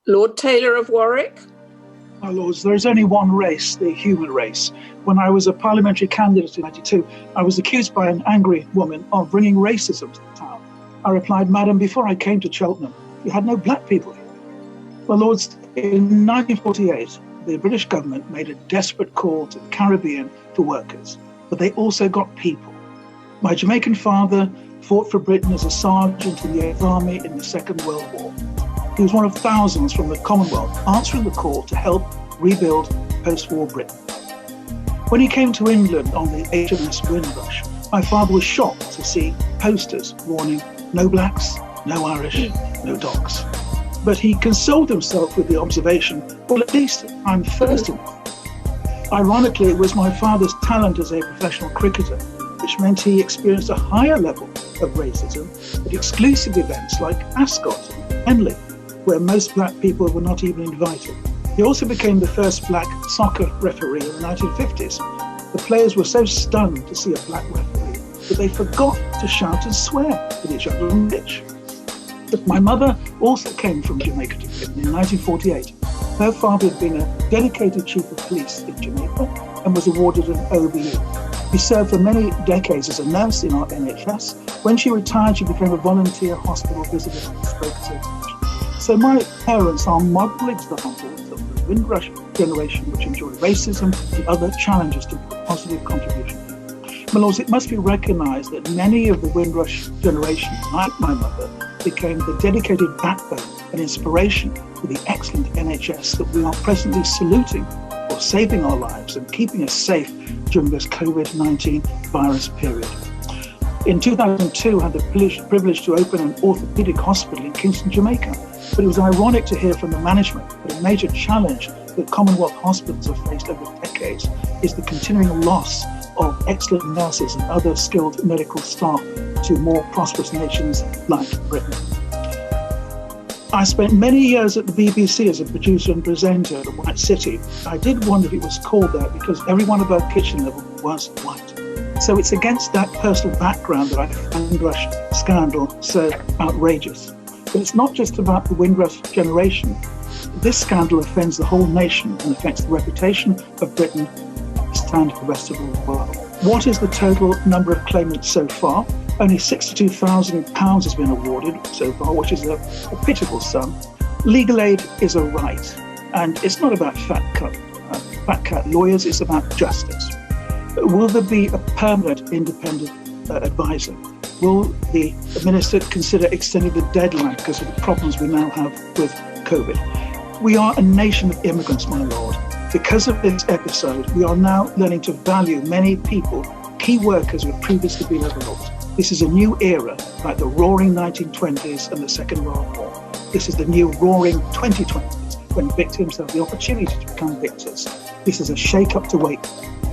Lord Taylor of Warwick? My lords, there is only one race, the human race. When I was a parliamentary candidate in 92, I was accused by an angry woman of bringing racism to the town. I replied, "Madam, before I came to Cheltenham, you had no black people here." My lords, in 1948, the British government made a desperate call to the Caribbean for workers, but they also got people. My Jamaican father fought for Britain as a sergeant in the 8th Army in the Second World War. He was one of thousands from the Commonwealth answering the call to help rebuild post-war Britain. When he came to England on the HMS Windrush, my father was shocked to see posters warning no blacks, no Irish, no dogs. But he consoled himself with the observation, well, at least I'm first in line. Ironically, it was my father's talent as a professional cricketer, which meant he experienced a higher level of racism at exclusive events like Ascot and Henley, where most black people were not even invited. He also became the first black soccer referee in the 1950s. The players were so stunned to see a black referee that they forgot to shout and swear at each other on the pitch. But my mother also came from Jamaica to Britain in 1948. Her father had been a dedicated chief of police in Jamaica and was awarded an OBE. He served for many decades as a nurse in our NHS. When she retired, she became a volunteer hospital visitor and spoke to. So my parents are model examples of the Windrush generation, which endured racism and other challenges to a positive contribution. My lords, it must be recognised that many of the Windrush generation, like my mother, became the dedicated backbone and inspiration for the excellent NHS that we are presently saluting for saving our lives and keeping us safe during this COVID-19 virus period. In 2002, I had the privilege to open an orthopaedic hospital in Kingston, Jamaica. But it was ironic to hear from the management that a major challenge that Commonwealth hospitals have faced over decades is the continuing loss of excellent nurses and other skilled medical staff to more prosperous nations like Britain. I spent many years at the BBC as a producer and presenter at the White City. I did wonder if it was called that because everyone above kitchen level was white. So it's against that personal background that I find the Windrush scandal so outrageous. But it's not just about the Windrush generation. This scandal offends the whole nation and affects the reputation of Britain and the rest of the world. What is the total number of claimants so far? Only £62,000 has been awarded so far, which is a pitiful sum. Legal aid is a right, and it's not about fat cat lawyers, it's about justice. Will there be a permanent independent advisor? Will the minister consider extending the deadline because of the problems we now have with COVID? We are a nation of immigrants, my lord. Because of this episode, we are now learning to value many people, key workers who have previously been overlooked. This is a new era, like the roaring 1920s and the Second World War. This is the new roaring 2020s, when victims have the opportunity to become victors. This is a shake-up to wait.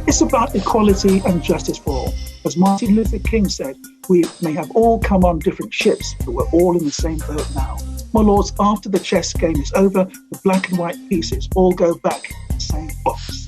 It's about equality and justice for all. As Martin Luther King said, we may have all come on different ships, but we're all in the same boat now. My lords, after the chess game is over, the black and white pieces all go back in the same box.